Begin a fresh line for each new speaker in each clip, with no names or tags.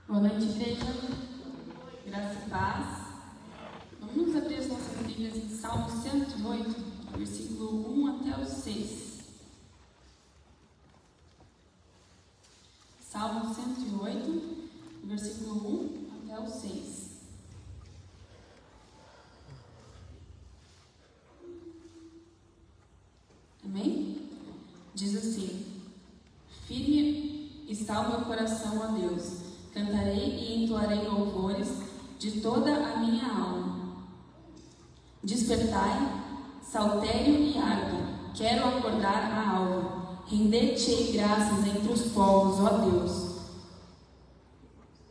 Boa noite, igreja. Graça e paz. Vamos abrir as nossas Bíblias em Salmo 108, versículo 1 até o 6. Salmo 108, versículo 1 até o 6. Amém? Diz assim: Firme está o meu coração a Deus. Cantarei e entoarei louvores de toda a minha alma. Despertai, saltério e harpa, quero acordar a alva. Render-te-ei graças entre os povos, ó Deus.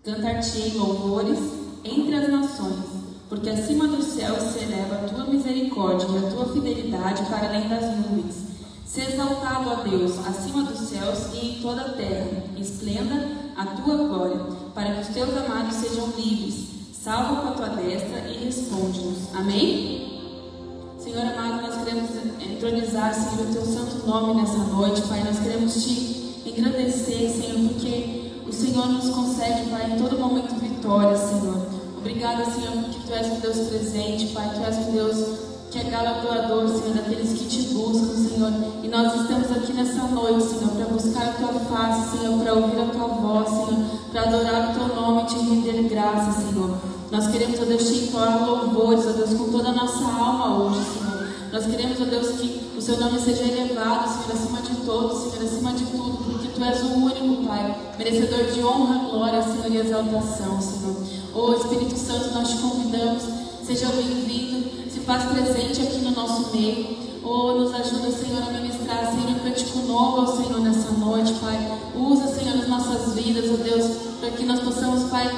Cantar-te-ei louvores entre as nações, porque acima dos céus se eleva a tua misericórdia e a tua fidelidade para além das nuvens. Se exaltado, ó Deus, acima dos céus e em toda a terra, esplenda a tua glória, para que os teus amados sejam livres. Salva com a tua destra e responde-nos. Amém? Senhor amado, nós queremos entronizar, Senhor, o teu santo nome nessa noite, Pai. Nós queremos te engrandecer, Senhor, porque o Senhor nos concede, Pai, em todo momento vitória, Senhor. Obrigada, Senhor, porque tu és um Deus presente, Pai. Tu és um Deus que é galardoador, Senhor, daqueles que te buscam, Senhor. E nós estamos aqui nessa noite, Senhor, para buscar a tua face, Senhor, para ouvir a tua voz, Senhor, para adorar o teu nome e te render graça, Senhor. Nós queremos, ó Deus, te entoar louvores, ó Deus, com toda a nossa alma hoje, Senhor. Nós queremos, ó Deus, que o seu nome seja elevado, Senhor, acima de todos, Senhor, acima de tudo, porque tu és o único, Pai, merecedor de honra, glória, Senhor, e exaltação, Senhor. Ó Espírito Santo, nós te convidamos, seja bem-vindo. Se faz presente aqui no nosso meio. Nos ajuda, Senhor, a ministrar, Senhor, um cântico novo ao Senhor nessa noite, Pai. Usa, Senhor, as nossas vidas, ó Deus, para que nós possamos, Pai,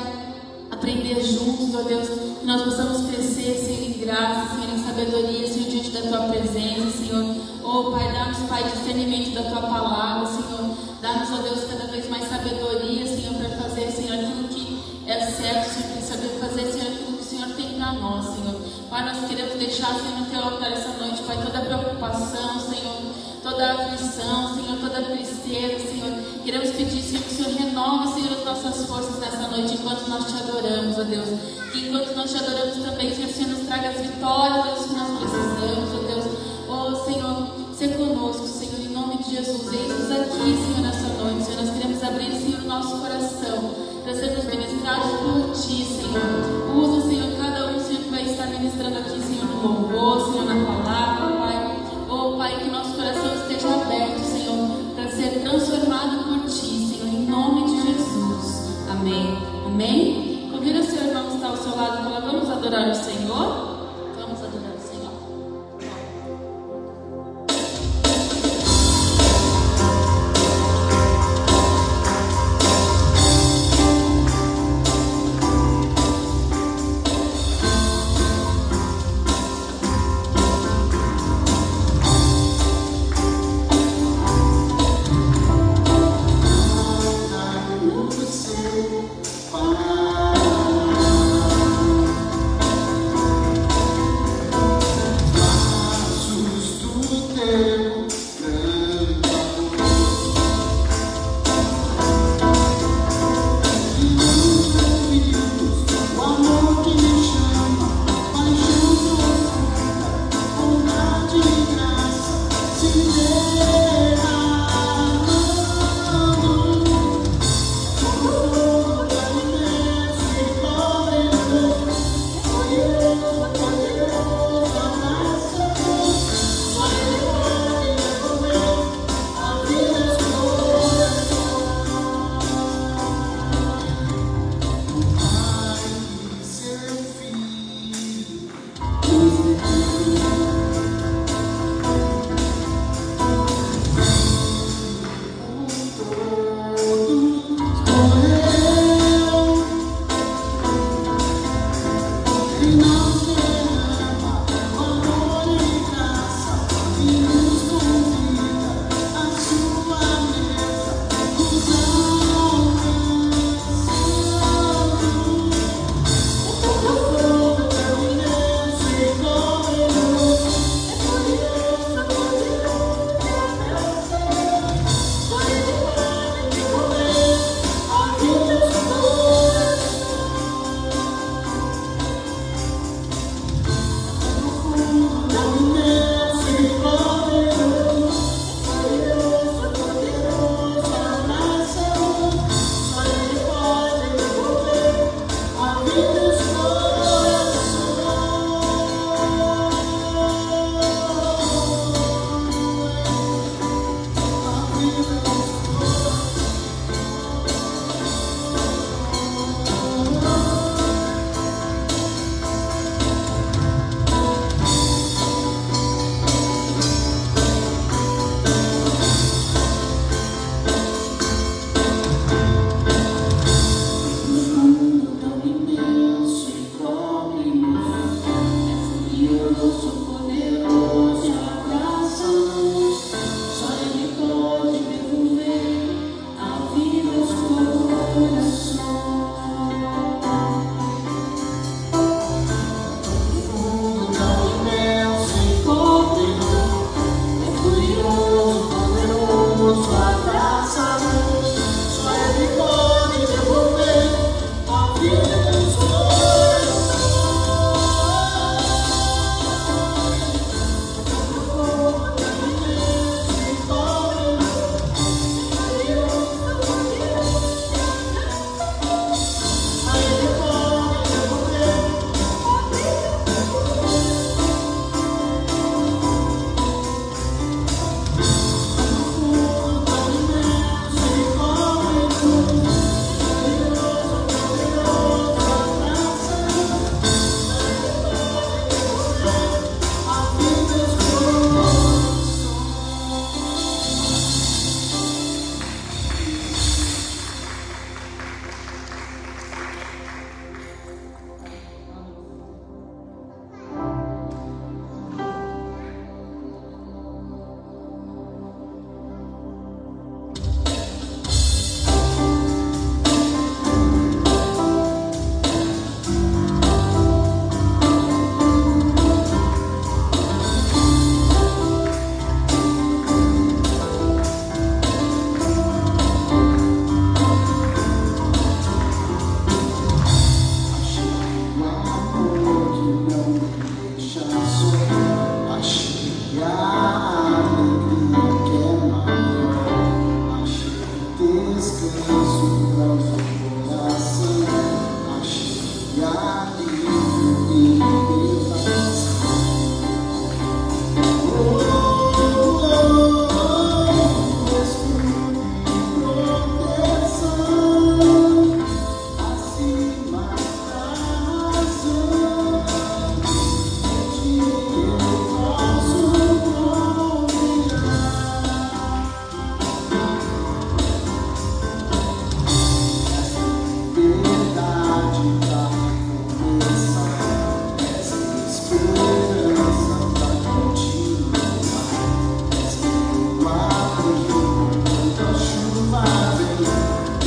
aprender juntos, ó Deus, que nós possamos crescer, Senhor, em graça, Senhor, em sabedoria, Senhor, diante da tua presença, Senhor. Pai, dá-nos, Pai, discernimento da tua palavra, Senhor. Dá-nos, ó Deus, cada vez mais sabedoria, Senhor, para fazer, Senhor, aquilo que é certo, Senhor, para saber fazer, Senhor, aquilo que o Senhor tem para nós, Senhor. Pai, nós queremos deixar, Senhor, no teu altar essa noite, Pai, toda a preocupação, Senhor, toda a aflição, Senhor, toda a tristeza, Senhor. Queremos pedir, Senhor, que o Senhor renove, Senhor, as nossas forças nessa noite, enquanto nós te adoramos, ó Deus. Que enquanto nós te adoramos também, Senhor, o Senhor nos traga as vitórias, Deus, que nós precisamos, ó Deus. Senhor, ser conosco, Senhor, em nome de Jesus. Eis-nos aqui, Senhor, nessa noite, Senhor. Nós queremos abrir, Senhor, o nosso coração para sermos ministrados por Ti, Senhor. Usa, Senhor, cada um, Senhor, que vai estar ministrando aqui, Senhor, no louvor, Senhor, na palavra, Pai. Pai, que nosso coração esteja aberto, Senhor, para ser transformado por Ti, Senhor, em nome de Jesus. Amém. Amém? Convida o seu irmão que está ao seu lado e fala: vamos adorar o Senhor? Vamos adorar o Senhor.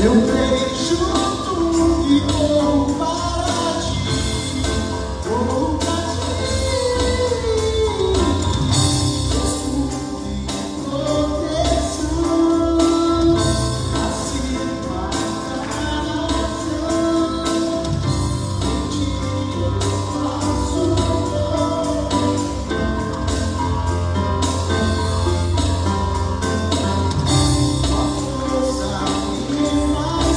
Eu vejo tudo e corro para ti, corro para ti. Escudo e proteção, acima da nação. Em ti eu faço tua força me faz.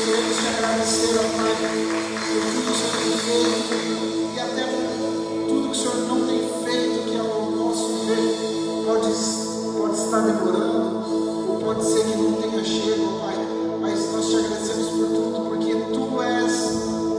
queremos te agradecer, ó Pai, por tudo que o Senhor tem feito e até por tudo que o Senhor não tem feito, que ao nosso ver pode estar demorando, ou pode ser que não tenha chego, ó Pai, mas nós te agradecemos por tudo, porque Tu és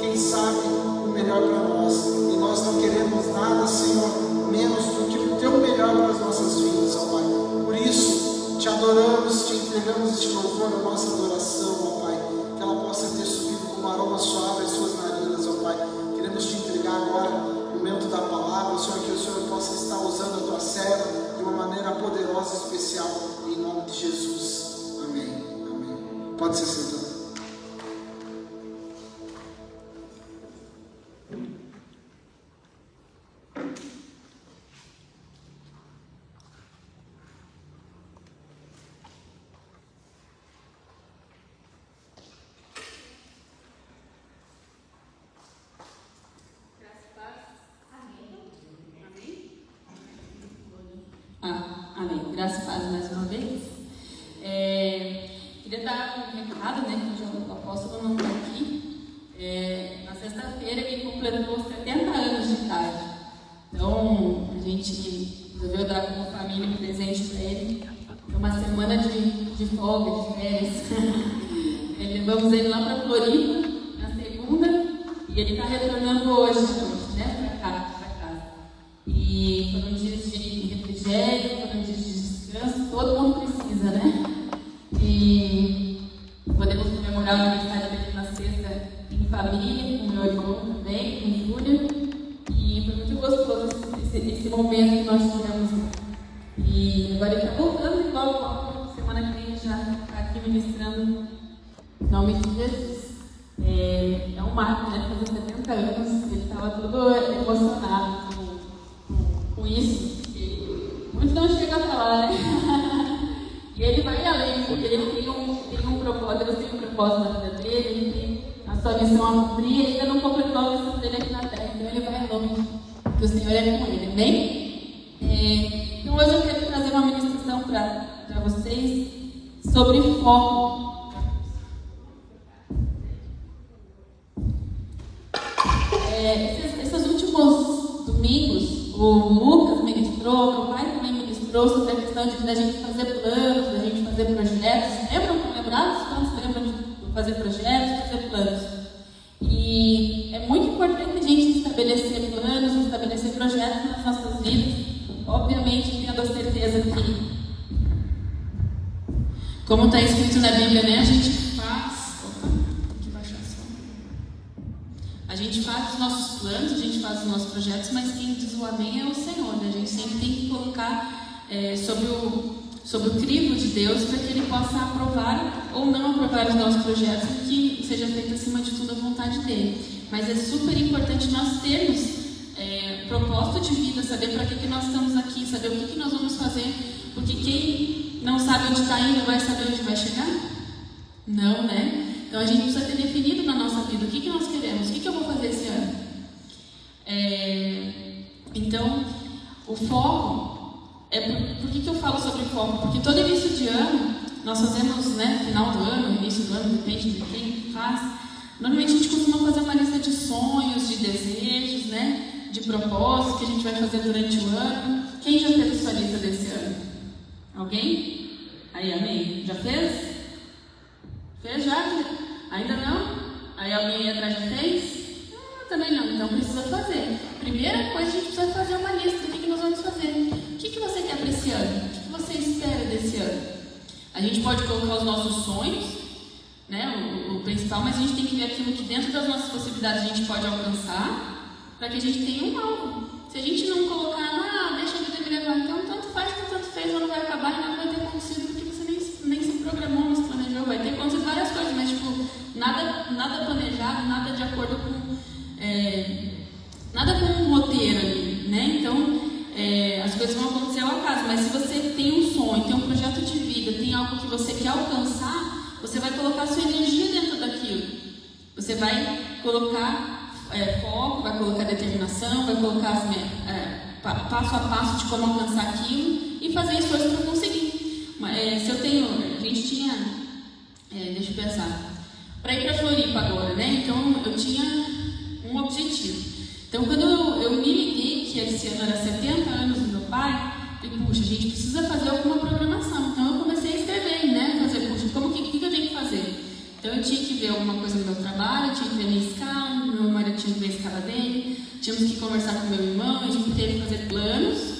quem sabe o melhor para nós, e nós não queremos nada, Senhor, menos do que o Teu melhor para as nossas vidas, ó Pai. Por isso, te adoramos, te entregamos este louvor, a nossa adoração, ó Pai, que ela possa ter subido como aroma suave às Suas narinas, ó Pai. Queremos te entregar agora o momento da palavra, Senhor, que o Senhor possa estar usando a Tua serva de uma maneira poderosa e especial, em nome de Jesus. Amém. Amém. Pode ser sentado.
Amém. Graças a Deus mais uma vez. Queria dar um recado, né, que o apóstolo não está aqui. Na sexta-feira ele completou 70 anos de idade. Então, a gente resolveu dar como família um presente para ele. Uma semana de folga, de férias. Levamos ele lá para Floripa, na segunda, e ele está retornando hoje, né, para casa. E foram dias de refrigério, foram dias de descanso, todo mundo precisa, né? E podemos comemorar o aniversário dele na sexta em família, com meu irmão também, com Júlia. E foi muito gostoso esse momento que nós tivemos. E agora ele está voltando e logo, semana que vem já está aqui ministrando em nome de Jesus. É um marco, né? Fazer 70 anos, ele estava todo emocionado com isso. Muitos não chegam até lá, né? E ele vai além, porque ele tem um propósito, Deus tem um propósito na vida dele, ele tem a sua missão a cumprir, ele ainda não completou a missão dele aqui na terra, então ele vai longe, porque o Senhor é com ele, amém? Então hoje eu quero trazer uma ministração para vocês sobre foco. Esses últimos domingos, o Lucas ministrou, meu pai também ministrou sobre a questão da gente fazer planos, da gente fazer projetos. Lembrados? Quantos lembram de fazer projetos, fazer planos? E é muito importante a gente estabelecer planos, estabelecer projetos nas nossas vidas. Obviamente, tendo a certeza que, como está escrito na Bíblia, né, a gente faz os nossos planos, a gente faz os nossos projetos, mas quem diz o amém é o Senhor, né? A gente sempre tem que colocar sobre o crivo de Deus para que Ele possa aprovar ou não aprovar os nossos projetos e que seja feito acima de tudo a vontade dEle. Mas é super importante nós termos propósito de vida, saber para que nós estamos aqui, saber o que nós vamos fazer, porque quem não sabe onde está indo vai saber onde vai chegar? Não, né? Então a gente precisa ter definido na nossa vida o que nós queremos, o que eu vou fazer esse ano. Então, o foco, por que eu falo sobre foco? Porque todo início de ano, nós fazemos, né, final do ano, início do ano, depende de quem faz, normalmente a gente costuma fazer uma lista de sonhos, de desejos, né, de propósitos que a gente vai fazer durante o ano. Quem já fez sua lista desse ano? Alguém? Aí, amém. Já fez? Fez já? Ainda não? Aí alguém atrás já fez? Também não, então precisa fazer. Primeira coisa, a gente precisa fazer uma lista do que nós vamos fazer. O que você quer para esse ano? O que você espera desse ano? A gente pode colocar os nossos sonhos, né, o principal, mas a gente tem que ver aquilo que dentro das nossas possibilidades a gente pode alcançar, para que a gente tenha um alvo. Se a gente não colocar, deixa a vida me levar, então tanto faz, tanto fez, não vai acabar e nada vai ter acontecido, porque você nem se programou, não se planejou. Vai ter acontecido várias coisas, mas tipo, nada planejado, nada de acordo com nada com um roteiro ali, né? Então as coisas vão acontecer ao acaso, mas se você tem um sonho, tem um projeto de vida, tem algo que você quer alcançar, você vai colocar sua energia dentro daquilo. Você vai colocar foco, vai colocar determinação, vai colocar passo a passo de como alcançar aquilo e fazer esforço para conseguir. A gente tinha, deixa eu pensar, para ir para Floripa agora, né? Então eu tinha um objetivo. Então quando eu me liguei que esse ano era 70 anos do meu pai, eu falei, puxa, a gente precisa fazer alguma programação. Então eu comecei a escrever, né? Fazer, puxa, que eu tenho que fazer? Então eu tinha que ver alguma coisa no meu trabalho, eu tinha que ver minha escala, meu marido tinha que ver a escala dele, tínhamos que conversar com meu irmão, a gente teve que fazer planos.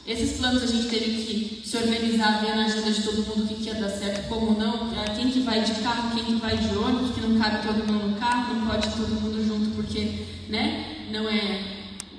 Esses planos a gente teve que se organizar, ver na agenda de todo mundo o que ia dar certo, como não, quem que vai de carro, quem que vai de ônibus, que não cabe todo mundo no carro, não pode todo mundo junto porque, né, não é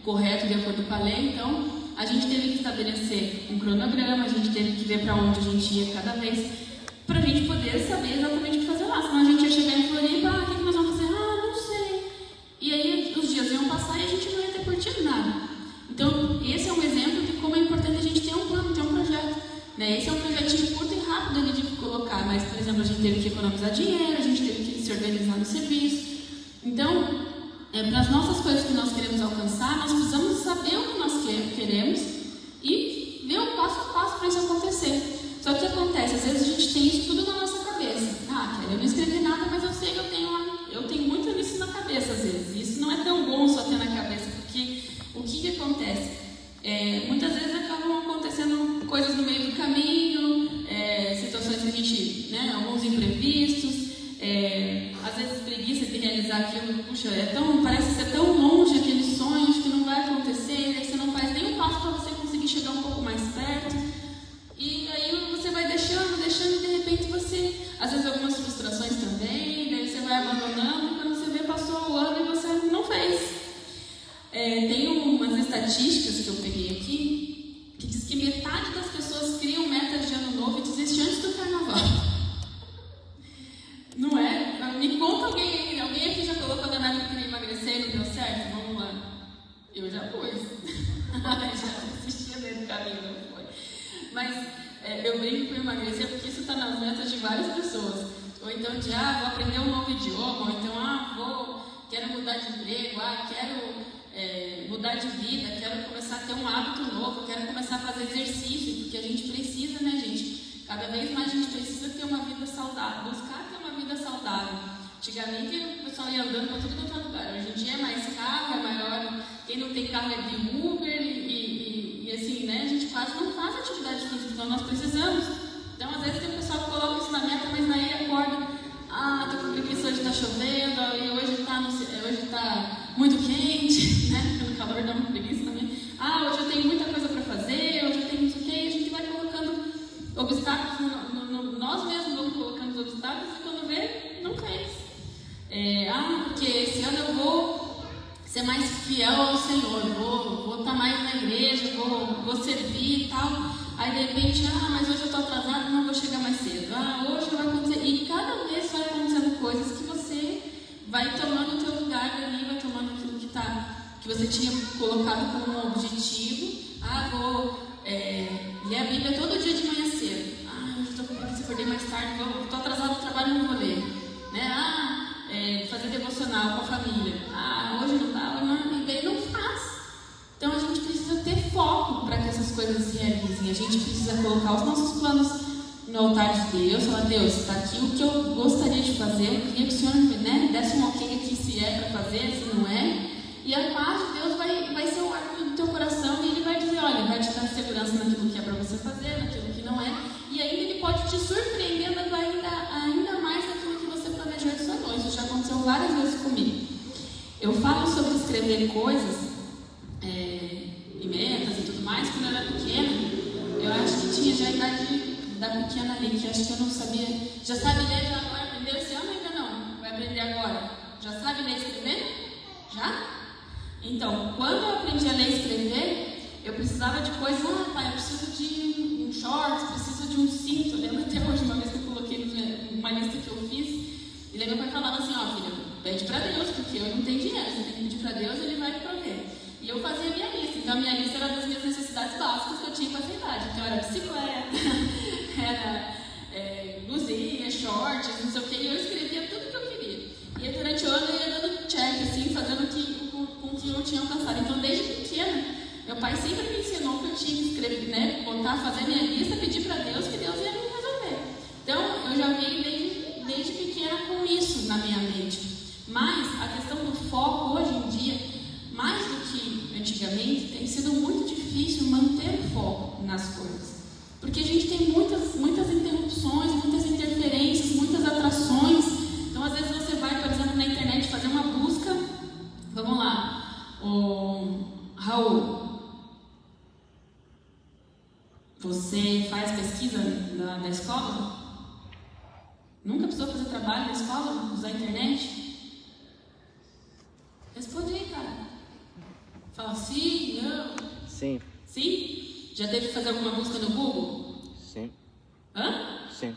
correto de acordo com a lei. Então a gente teve que estabelecer um cronograma, a gente teve que ver para onde a gente ia cada vez, para a gente poder saber exatamente o que fazer lá. Senão a gente ia chegar em Floripa, o que nós vamos fazer? Não sei. E aí os dias iam passar e a gente não ia ter curtido nada. Então, esse é um exemplo de como é importante a gente ter um plano, ter um projeto. Né? Esse é um projetinho curto e rápido ali de colocar, mas, por exemplo, a gente teve que economizar dinheiro, a gente teve que se organizar no serviço. Então, para as nossas coisas que nós queremos alcançar, nós precisamos saber o que nós queremos e ver o passo a passo para isso acontecer. Só que acontece, às vezes a gente tem isso tudo na nossa cabeça. Eu não escrevi nada, mas eu sei que eu tenho muito disso na cabeça, às vezes. E isso não é tão bom só ter na cabeça, porque o que acontece? Muitas vezes acabam acontecendo coisas no meio do caminho, situações que a gente, né, alguns imprevistos, às vezes preguiça de realizar aquilo, puxa, parece ser tão longe aqueles sonhos que não vai acontecer, aí você não faz nenhum passo para você conseguir chegar um pouco mais perto, e aí você vai deixando, e de repente você, às vezes algumas frustrações também, daí você vai abandonando, e quando você vê, passou o ano e você não fez. Tem umas estatísticas que eu peguei aqui que diz que metade das pessoas criam metas de ano novo e desistem antes do carnaval. Não é? Me conta alguém aqui já colocou a meta que queria emagrecer e não deu certo? Vamos lá. Eu já pus. Já desistia dentro do caminho, não foi. Mas eu brinco com emagrecer porque isso está nas metas de várias pessoas. Ou então de, vou aprender um novo idioma, ou então, quero mudar de emprego, quero mudar de vida, quero começar a ter um hábito novo, quero começar a fazer exercício, porque a gente precisa, né, gente? Cada vez mais a gente precisa ter uma vida saudável, buscar ter uma vida saudável. Antigamente o pessoal ia andando para tudo quanto é lugar, hoje em dia é mais carro, é maior, quem não tem carro é de Uber e assim, né, a gente quase não faz atividade física, então nós precisamos. Então às vezes tem o pessoal que coloca isso na meta, mas daí acorda, tô com preguiça, hoje está chovendo, e hoje está muito quente, né? Pelo calor dá uma preguiça também. Hoje eu tenho muita coisa para fazer, hoje eu tenho isso aqui, e a gente vai colocando obstáculos, nós mesmos vamos colocando os obstáculos e quando vê, não fez. Porque esse ano eu vou ser mais fiel ao Senhor, vou estar mais na igreja, vou servir e tal. Aí de repente, mas hoje eu estou atrasado, não vou chegar mais cedo. Hoje vai acontecer. E cada vez vai acontecendo coisas que você vai tomando o teu lugar ali, vai tomando aquilo que você tinha colocado como um objetivo. Vou ler a Bíblia todo dia de manhã cedo. Hoje estou com preguiça, acordei mais tarde, estou atrasado no trabalho, não vou ler. Né? Fazer devocional com a família. Hoje não dá, e daí não faz. Então a gente precisa ter foco para que essas coisas se realizem. A gente precisa colocar os nossos planos no altar de Deus, falar, Deus, está aqui o que eu gostaria de fazer, eu queria que o Senhor, né, desse um ok aqui se é para fazer, se não é. E a paz de Deus vai ser o árbitro do teu coração e Ele vai dizer, olha, vai te dar segurança naquilo que é para você fazer, naquilo que não é. E ainda Ele pode te surpreender dando ainda mais daquilo que você planejou de sonhou. Isso já aconteceu várias vezes comigo. Eu falo sobre escrever coisas e metas e tudo mais, quando eu era pequena, eu acho que tinha já a idade da pequena ali, que acho que eu não sabia. Já sabe ler, já vai aprender esse ano? Ainda não? Vai aprender agora? Já sabe ler e escrever? Já? Então, quando eu aprendi a ler e escrever, eu precisava de coisas, eu preciso de um shorts, preciso de um cinto. Eu lembro até hoje, uma vez que eu coloquei uma lista que eu fiz, e daí meu pai falava assim, filha, pede para Deus, porque eu não tenho dinheiro, você tem que pedir para Deus, Ele vai te prover. E eu fazia a minha lista, então a minha lista era das minhas necessidades básicas que eu tinha com essa idade. Então era bicicleta, era blusinha, shorts, não sei o que, e eu escrevia tudo que eu queria. E aí, durante o ano eu ia dando check, assim, fazendo com o que eu tinha alcançado. Então desde pequena, meu pai sempre me ensinou que eu tinha que escrever, né, fazer minha lista, pedir para Deus que Deus ia me resolver. Então eu já vi desde pequena trabalho com isso na minha mente. Mas a questão do foco hoje em dia, mais do que antigamente, tem sido muito difícil manter o foco nas coisas. Porque a gente tem muitas interrupções, muitas interferências, muitas atrações. Então, às vezes você vai, por exemplo, na internet fazer uma busca. Vamos lá, Raul, você faz pesquisa na escola? Nunca precisou fazer trabalho na escola? Usar a internet? Responde aí, cara. Fala sim, não.
Sim.
Sim? Já teve que fazer alguma busca no Google?
Sim.
Hã?
Sim.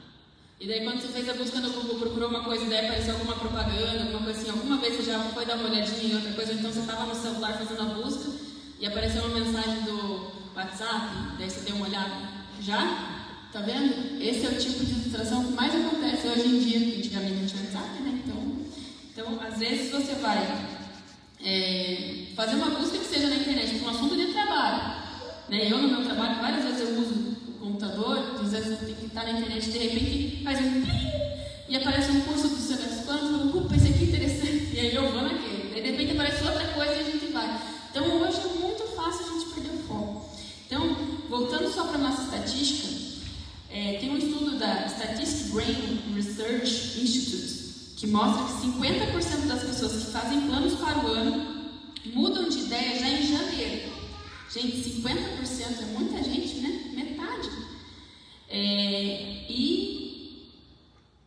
E daí quando você fez a busca no Google, procurou uma coisa e daí apareceu alguma propaganda, alguma coisa assim, alguma vez você já foi dar uma olhadinha em outra coisa, então você estava no celular fazendo a busca e apareceu uma mensagem do WhatsApp, daí você deu uma olhada. Já? Tá vendo? Esse é o tipo de distração que mais acontece hoje em dia, porque antigamente não tinha WhatsApp, né? Então às vezes você vai fazer uma busca que seja na internet, com um assunto de trabalho. Né? Eu, no meu trabalho, várias vezes eu uso o computador, às vezes eu tenho que estar na internet e de repente faz um plim e aparece um curso do sei das quantas, eu falo, opa, esse aqui é interessante, e aí eu vou naquele. Daí de repente aparece outra coisa e a gente vai. Então hoje é muito fácil a gente perder o foco. Então, voltando só para a nossa estatística, tem um estudo da Statistic Brain Research Institute que mostra que 50% das pessoas que fazem planos para o ano mudam de ideia já em janeiro. Gente, 50% é muita gente, né? Metade. E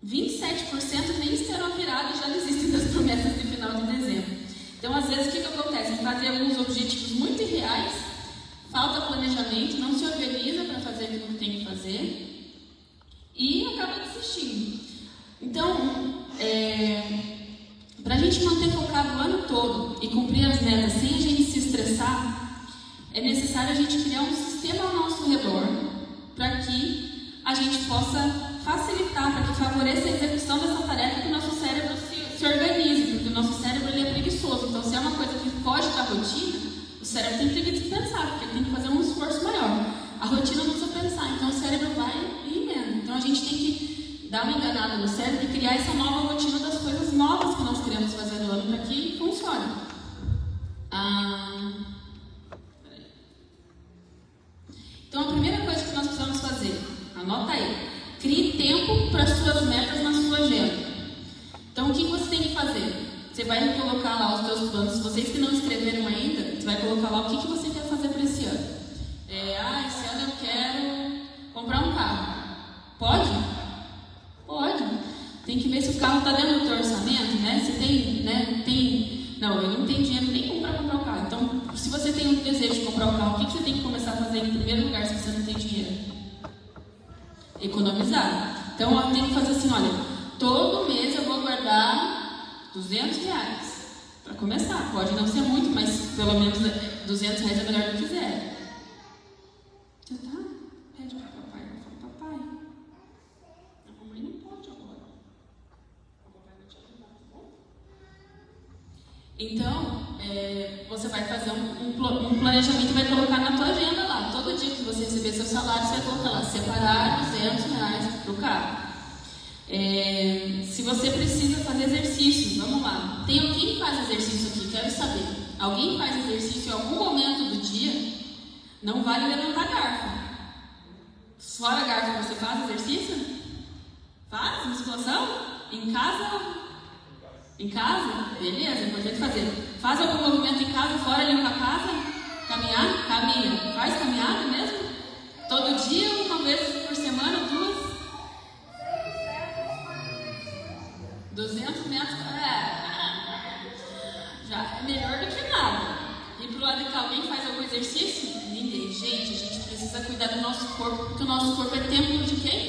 27% nem esperam a virada e já desistem das promessas de final de dezembro. Então, às vezes, o que acontece? Fazer alguns objetivos muito irreais, falta planejamento, não se organiza para fazer aquilo que tem que fazer e acaba desistindo. Então, para a gente manter focado o ano todo e cumprir as metas sem a gente se estressar, é necessário a gente criar um sistema ao nosso redor para que a gente possa facilitar, para que favoreça a execução dessa tarefa, que o nosso cérebro se organize, porque o nosso cérebro ele é preguiçoso. Então, se é uma coisa que foge da rotina, o cérebro tem preguiça de pensar, porque ele tem que fazer um esforço maior. A rotina não precisa pensar, então o cérebro vai e emenda. Então, a gente tem que dar uma enganada no cérebro e criar essa nova rotina das coisas novas que nós queremos fazer no ano para que funcione. Então, a primeira coisa que nós precisamos fazer, anota aí, crie tempo para as suas metas na sua agenda. Então, o que você tem que fazer? Você vai colocar lá os seus planos. Vocês que não escreveram ainda, você vai colocar lá o que você quer fazer para esse ano. Esse ano eu quero comprar um carro. Pode? Pode. Tem que ver se o carro está dentro do teu orçamento, né? Se tem, né? Não, eu não tenho dinheiro nem para comprar o carro. Então, se você tem um desejo de comprar o carro, o que você tem que começar a fazer em primeiro lugar se você não tem dinheiro? Economizar. Então, eu tenho que fazer assim, olha, todo mês eu vou guardar R$200. Para começar, pode não ser muito, mas pelo menos R$200 é melhor do que zero. Você tá? Pede para o papai, vai falar, papai, a mamãe não pode agora. O papai vai te ajudar, tá bom? Então, você vai fazer um planejamento e vai colocar na tua agenda lá. Todo dia que você receber seu salário, você vai colocar lá, separar R$200 para o carro. Se você precisa fazer exercício, vamos lá. Tem alguém que faz exercício aqui? Quero saber. Alguém faz exercício em algum momento do dia? Não vale levantar a garfo. Fora a garfo, você faz exercício? Faz? Musculação? Em casa? Em casa? Beleza, é importante fazer. Faz algum movimento em casa, fora limpa a casa? Caminhar? Caminha. Faz caminhada mesmo? Todo dia, uma vez por semana, 200 metros? Já é melhor do que nada. E pro lado de cá, alguém faz algum exercício? Ninguém. Gente, a gente precisa cuidar do nosso corpo, porque o nosso corpo é templo de quem?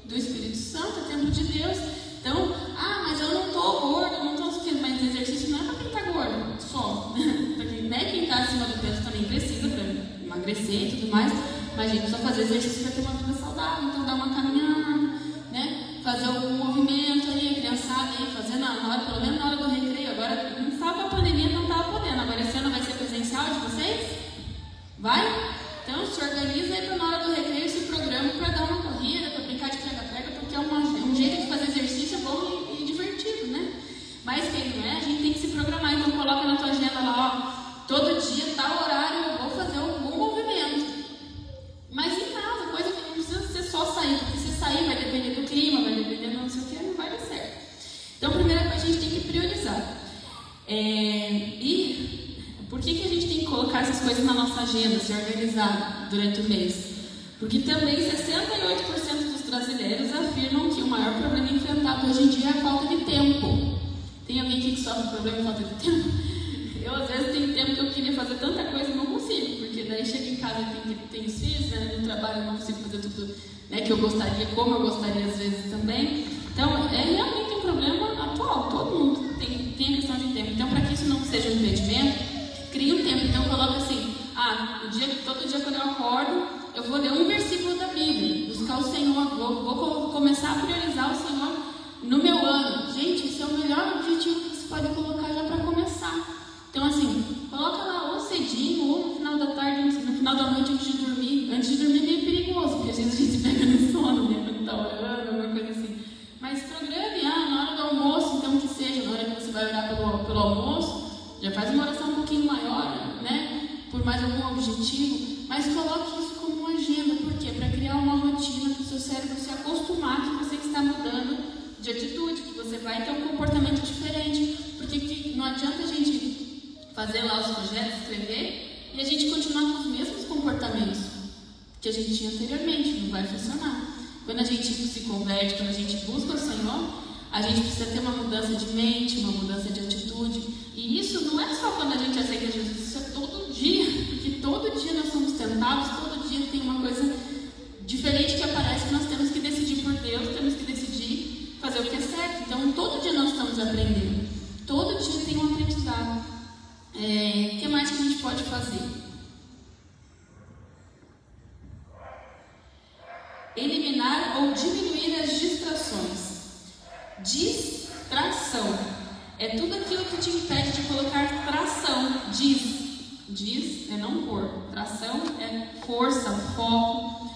Do Espírito Santo, é templo de Deus. Então, mas eu não tô gordo, não tô sofrendo, mas exercício não é para quem tá gordo, só. Porque, né, quem tá acima do peso também precisa para emagrecer e tudo mais, mas a gente precisa fazer exercício para ter uma vida saudável, então dar uma caminhada, né, fazer algum movimento aí, a criançada aí, fazer na hora, pelo menos na hora do recreio. Agora, não estava a pandemia, não estava podendo, agora esse ano vai ser presencial de vocês? Vai? Então, se organiza aí para na hora do recreio, se programa para dar uma corrida, para brincar de pega-pega, porque é um jeito de fazer exercício bom E por que a gente tem que colocar essas coisas na nossa agenda, se organizar durante o mês? Porque também 68% dos brasileiros afirmam que o maior problema enfrentado hoje em dia é a falta de tempo. Tem alguém aqui que sofre problema de falta de tempo? Eu, às vezes, tenho tempo que eu queria fazer tanta coisa e não consigo, porque daí chego em casa e tenho os filhos, né? No trabalho eu não consigo fazer tudo, né, que eu gostaria, como eu gostaria às vezes também. Então, é realmente um problema atual, todo mundo tem a questão de tempo. Então, para que isso não seja um impedimento, cria um tempo. Então, coloca assim, todo dia quando eu acordo, eu vou ler um versículo da Bíblia, buscar o Senhor, vou começar a priorizar o Senhor no meu ano. Gente, esse é o melhor objetivo que você pode colocar já para começar. Então, assim, coloca lá ou cedinho, ou no final da tarde, no final da noite, antes de dormir. Antes de dormir é meio perigoso, porque às vezes a gente pega no sono, né, quando está orando, alguma coisa assim. Mas programe, na hora do almoço, então que seja, na hora que você vai orar pelo almoço, já faz uma oração um pouquinho maior, né, por mais algum objetivo, mas coloque isso como uma agenda. Por quê? Para criar uma rotina, para o seu cérebro se acostumar que você está mudando de atitude, que você vai ter um comportamento diferente, porque não adianta a gente fazer lá os projetos, escrever, e a gente continuar com os mesmos comportamentos que a gente tinha anteriormente. Não vai funcionar. Quando a gente se converte, quando a gente busca o Senhor, a gente precisa ter uma mudança de mente, uma mudança de atitude. E isso não é só quando a gente aceita Jesus, isso é todo dia, porque todo dia nós somos tentados, todo dia tem uma coisa diferente que aparece, que nós temos que decidir por Deus, temos que decidir fazer o que é certo. Então, todo dia nós estamos aprendendo, todo dia tem um aprendizado. O que mais que a gente pode fazer? Eliminar ou diminuir as distrações. Distração é tudo aquilo que te impede de colocar tração. Diz é não pôr. Tração é força, foco.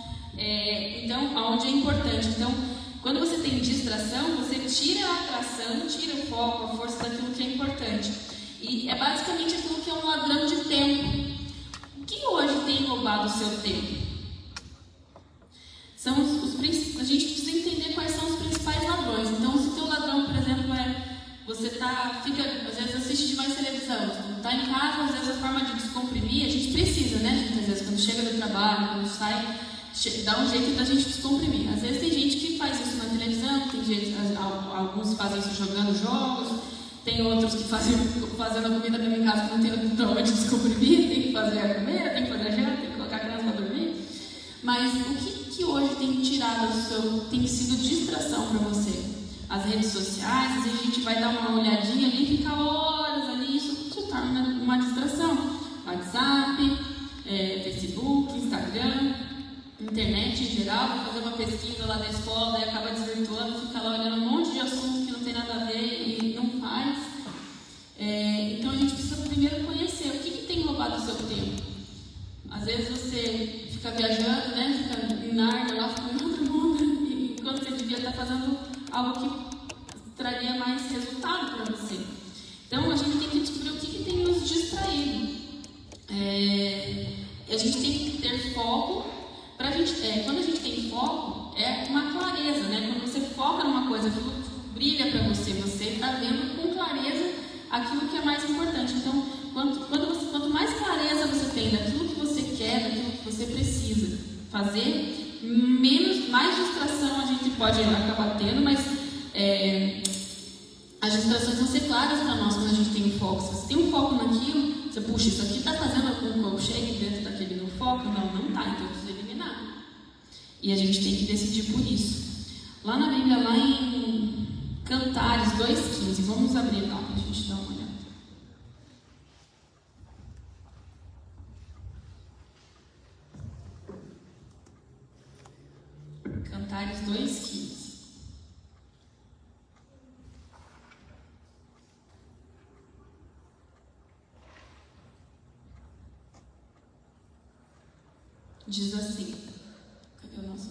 Então, aonde é importante. Então, quando você tem distração, você tira a atração, tira o foco, a força daquilo que é importante. E é basicamente aquilo que é um ladrão de tempo. O que hoje tem roubado o seu tempo? São a gente precisa entender quais são os principais ladrões. Então, se o teu ladrão, por exemplo, você às vezes assiste demais televisão, está em casa, às vezes a forma de descomprimir, a gente precisa, né, gente? Às vezes quando chega do trabalho, quando sai, dá um jeito da gente descomprimir. Às vezes tem gente que faz isso na televisão, alguns fazem isso jogando jogos, tem outros que fazendo a comida mesmo em casa que não tem de onde descomprimir, tem que fazer a comer, tem que fazer a janta, tem que colocar a criança para dormir. Mas o que hoje tem tem sido distração para você? As redes sociais, a gente vai dar uma olhadinha ali, fica horas ali, isso se torna uma distração. WhatsApp, Facebook, Instagram, internet em geral, vai fazer uma pesquisa lá da escola, daí acaba desvirtuando, fica lá olhando um monte de assuntos que não tem nada a ver e não faz. Então a gente precisa primeiro conhecer o que tem roubado o seu tempo. Às vezes você fica viajando, né? Fica em Narnia, lá fica em outro mundo, e enquanto você devia estar fazendo algo que traria mais resultado para você. Então a gente tem que descobrir o que tem nos distraído. A gente tem que ter foco. Quando a gente tem foco, é uma clareza, né? Quando você foca numa coisa, aquilo brilha para você, você está vendo com clareza aquilo que é mais importante. Então, quanto mais clareza você tem daquilo que você quer, daquilo que você precisa fazer, mais distração a gente pode acabar tendo, mas as distrações vão ser claras para nós quando a gente tem um foco. Se você tem um foco naquilo, você puxa, isso aqui está fazendo algum que eu chegue dentro daquele meu foco? Não está, então eu preciso eliminar. E a gente tem que decidir por isso. Lá na Bíblia, lá em Cantares 2,15, vamos abrir lá para a gente dar uma olhada. Cantares 2,15. Diz assim, cadê o nosso?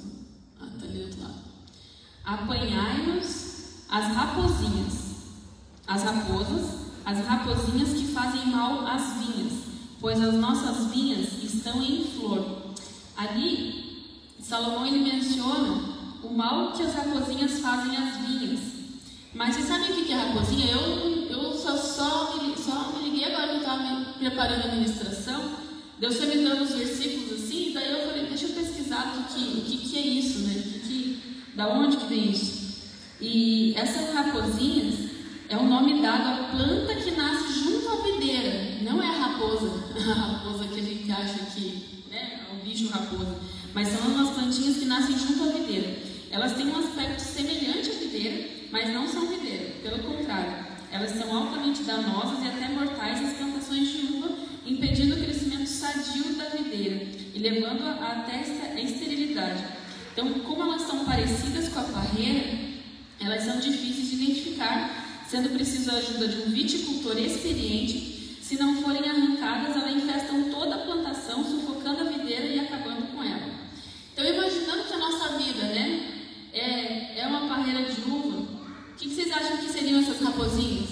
Está ali do outro lado. Apanhai-nos as raposinhas que fazem mal às vinhas, pois as nossas vinhas estão em flor. Ali, Salomão ele menciona o mal que as raposinhas fazem às vinhas. Mas vocês sabem o que é raposinha? Eu sou só me liguei agora que eu estava me preparando a ministração. Deus foi me dando os versículos assim, e daí eu falei, deixa eu pesquisar o que é isso, né? Da onde que vem isso? E essas raposinhas é o nome dado à planta que nasce junto à videira. Não é a raposa que a gente acha que, né, é o bicho raposa, mas são umas plantinhas que nascem junto à videira. Elas têm um aspecto semelhante à videira, mas não são videira, pelo contrário, elas são altamente danosas e até mortais às plantações de uva, impedindo o crescimento sadio da videira e levando até a esterilidade. Então, como elas são parecidas com a parreira, elas são difíceis de identificar, sendo preciso a ajuda de um viticultor experiente. Se não forem arrancadas, elas infestam toda a plantação, sufocando a videira e acabando com ela. Então, imaginando que a nossa vida, né, é uma parreira de uva, o que vocês acham que seriam essas raposinhas?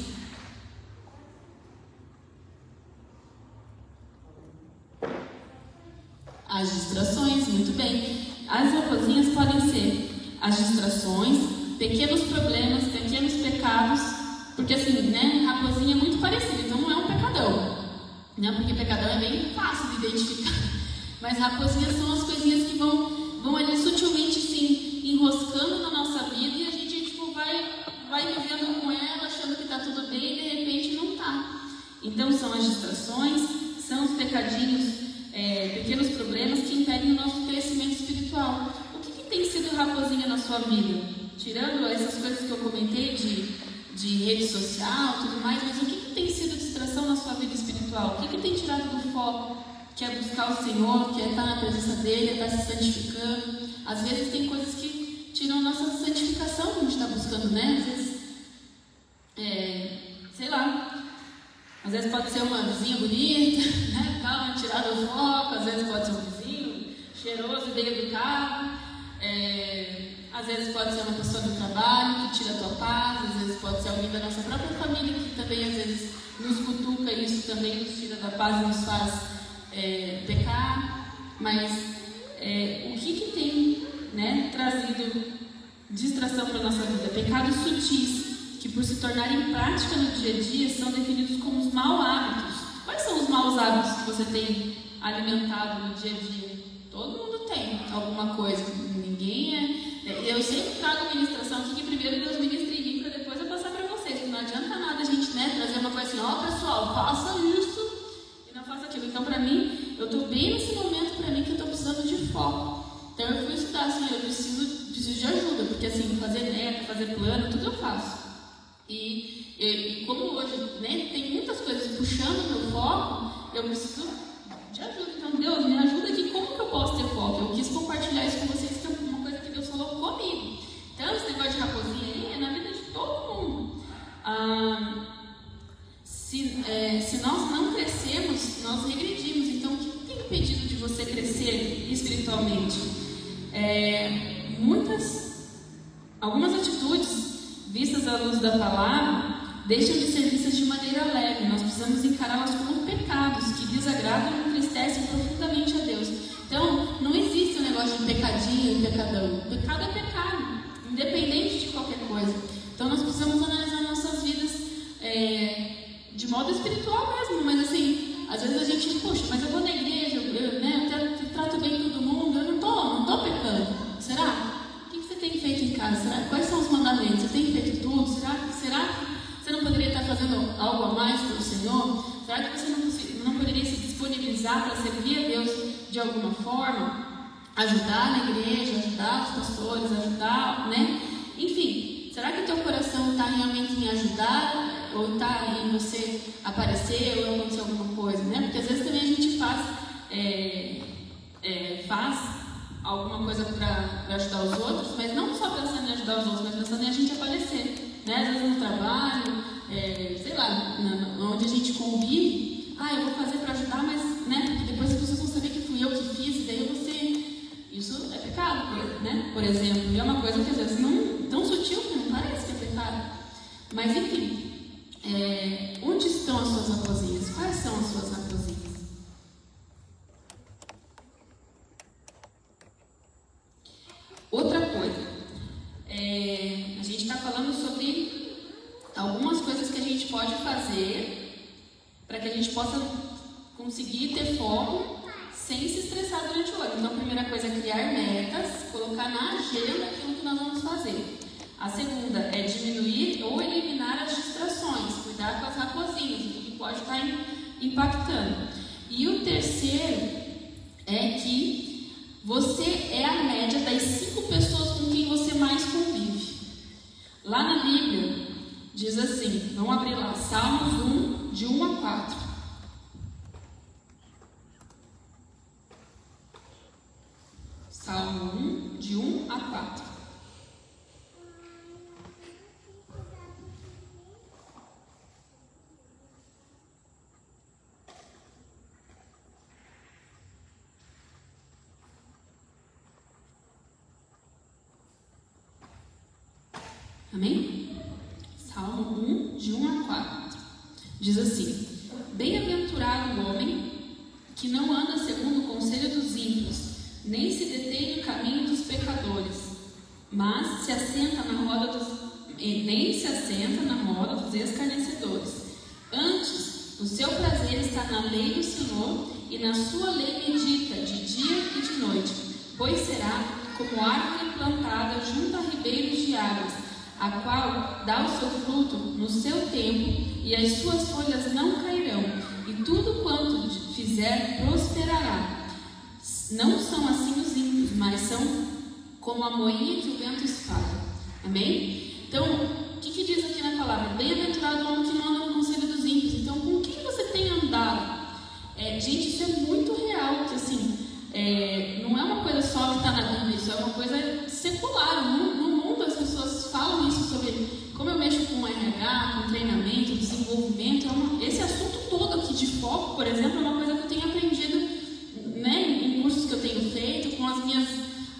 As distrações, muito bem. As raposinhas podem ser as distrações, pequenos problemas, pequenos pecados, porque assim, né, raposinha é muito parecida, então não é um pecadão, né, porque pecadão é bem fácil de identificar, mas raposinhas são as coisinhas que vão ali sutilmente se enroscando na nossa vida e a gente tipo, vai vivendo com ela, achando que está tudo bem e de repente não está. Então são as distrações, são os pecadinhos, pequenos problemas que impedem o nosso crescimento espiritual. O que tem sido raposinha na sua vida? Tirando essas coisas que eu comentei de rede social e tudo mais, mas o que tem sido distração na sua vida espiritual? O que tem tirado do foco? Que é buscar o Senhor, que é estar na presença dEle, é estar se santificando. Às vezes tem coisas que tiram a nossa santificação que a gente está buscando, né? Às vezes, sei lá, às vezes pode ser uma vizinha bonita, né? Calma, tirar do foco. Às vezes pode ser um vizinho cheiroso e bem educado. Às vezes pode ser uma pessoa do trabalho que tira a tua paz. Às vezes pode ser alguém da nossa própria família que também às vezes nos cutuca e isso também nos tira da paz e nos faz pecar. Mas o que tem, né, trazido distração para a nossa vida? Pecados sutis que, por se tornarem prática no dia a dia, são definidos como os maus hábitos. Quais são os maus hábitos que você tem alimentado no dia a dia? Todo mundo tem alguma coisa. Ninguém eu sempre trago a ministração aqui, que primeiro Deus ministra em mim para depois eu passar para vocês. Porque não adianta nada a gente, né, trazer uma coisa assim, pessoal, faça isso e não faça aquilo. Então, para mim, eu estou bem nesse momento para mim que eu estou precisando de foco. Então, eu fui estudar assim, eu preciso de ajuda, porque assim, fazer meta, fazer plano, tudo eu faço. E como hoje, né, tem muitas coisas puxando o meu foco, eu preciso de ajuda. Então, Deus, me ajuda aqui, como que eu posso ter foco? Eu quis compartilhar isso com vocês, que é uma coisa que Deus falou comigo. Então, esse negócio de raposinha aí é na vida de todo mundo. Se nós não crescemos, nós regredimos. Então, o que tem impedido de você crescer espiritualmente? Algumas atitudes vistas à luz da palavra deixam de ser vistas de maneira leve. Nós precisamos encará-las como pecados que desagradam e entristecem profundamente a Deus. Então, não existe um negócio de pecadinho e pecadão. Pecado é pecado, independente de qualquer coisa. Então, nós precisamos analisar nossas vidas de modo espiritual mesmo. Mas assim, às vezes a gente, poxa, mas eu vou na igreja, eu trato bem todo mundo, eu não tô pecando. Será? O que você tem feito em casa? Quais são os mandamentos? Você tem feito tudo? Será que você não poderia estar fazendo algo a mais para o Senhor? Será que você não poderia se disponibilizar para servir a Deus de alguma forma? Ajudar na igreja, ajudar os pastores, ajudar, né? Enfim, será que o teu coração está realmente em ajudar? Ou está em você aparecer ou acontecer alguma coisa, né? Porque às vezes também a gente faz alguma coisa para ajudar os outros, mas não só pensando em ajudar os outros, mas pensando em a gente aparecer, né? Às vezes no trabalho, sei lá, onde a gente convive, eu vou fazer para ajudar, mas, né? Porque depois as pessoas vão saber que fui eu que fiz, e daí isso é pecado, né? Por exemplo, e é uma coisa que às vezes não tão sutil que não parece que é pecado, mas enfim, onde estão as suas raposinhas? Quais são as suas raposinhas? Outra coisa, a gente está falando sobre algumas coisas que a gente pode fazer para que a gente possa conseguir ter foco sem se estressar durante o ano. Então, a primeira coisa é criar metas, colocar na agenda aquilo que nós vamos fazer. A segunda é diminuir ou eliminar as distrações, cuidar com as raposinhas, o que pode estar impactando. E o terceiro é que você é a média das 5 pessoas com quem você mais convive. Lá na Bíblia, diz assim, vamos abrir lá, Salmos 1, de 1 a 4. Salmo 1, de 1 a 4. Amém? Salmo 1, de 1 a 4. Diz assim: Bem-aventurado o homem que não anda segundo o conselho dos ímpios, nem se detém no caminho dos pecadores, mas se assenta na roda dos escarnecedores. Antes, o seu prazer está na lei do Senhor, e na sua lei medita de dia e de noite, pois será como árvore plantada junto a ribeiros de águas, a qual dá o seu fruto no seu tempo, e as suas folhas não cairão, e tudo quanto fizer prosperará. Não são assim os ímpios, mas são como a moinha que o vento espalha. Amém? Então, o que diz aqui na palavra? Bem-aventurado o homem que não anda no conselho dos ímpios. Então, com quem você tem andado? Gente, isso é muito real, porque assim, não é uma coisa só que está na Bíblia, isso é uma coisa secular. No mundo as pessoas falam isso sobre como eu mexo com RH, com treinamento, desenvolvimento. Esse assunto todo aqui de foco, por exemplo, é uma coisa que eu tenho aprendido, né, em cursos que eu tenho feito, com as minhas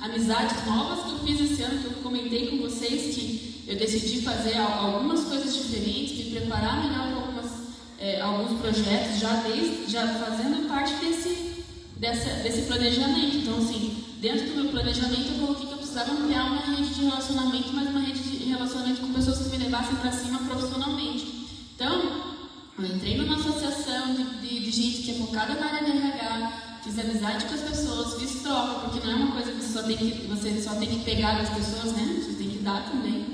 amizades novas que eu fiz esse ano, que eu comentei com vocês, que eu decidi fazer algumas coisas diferentes, me preparar melhor para alguns projetos, já fazendo parte desse planejamento. Então, assim, dentro do meu planejamento eu coloquei que eu precisava ampliar uma rede de relacionamento, mas uma rede de relacionamento com pessoas que me levassem para cima profissionalmente. Então, eu entrei numa associação de gente que é focada na área de RH, fiz amizade com as pessoas, fiz troca, porque não é uma coisa que você só tem que pegar das pessoas, né? Você tem que dar também,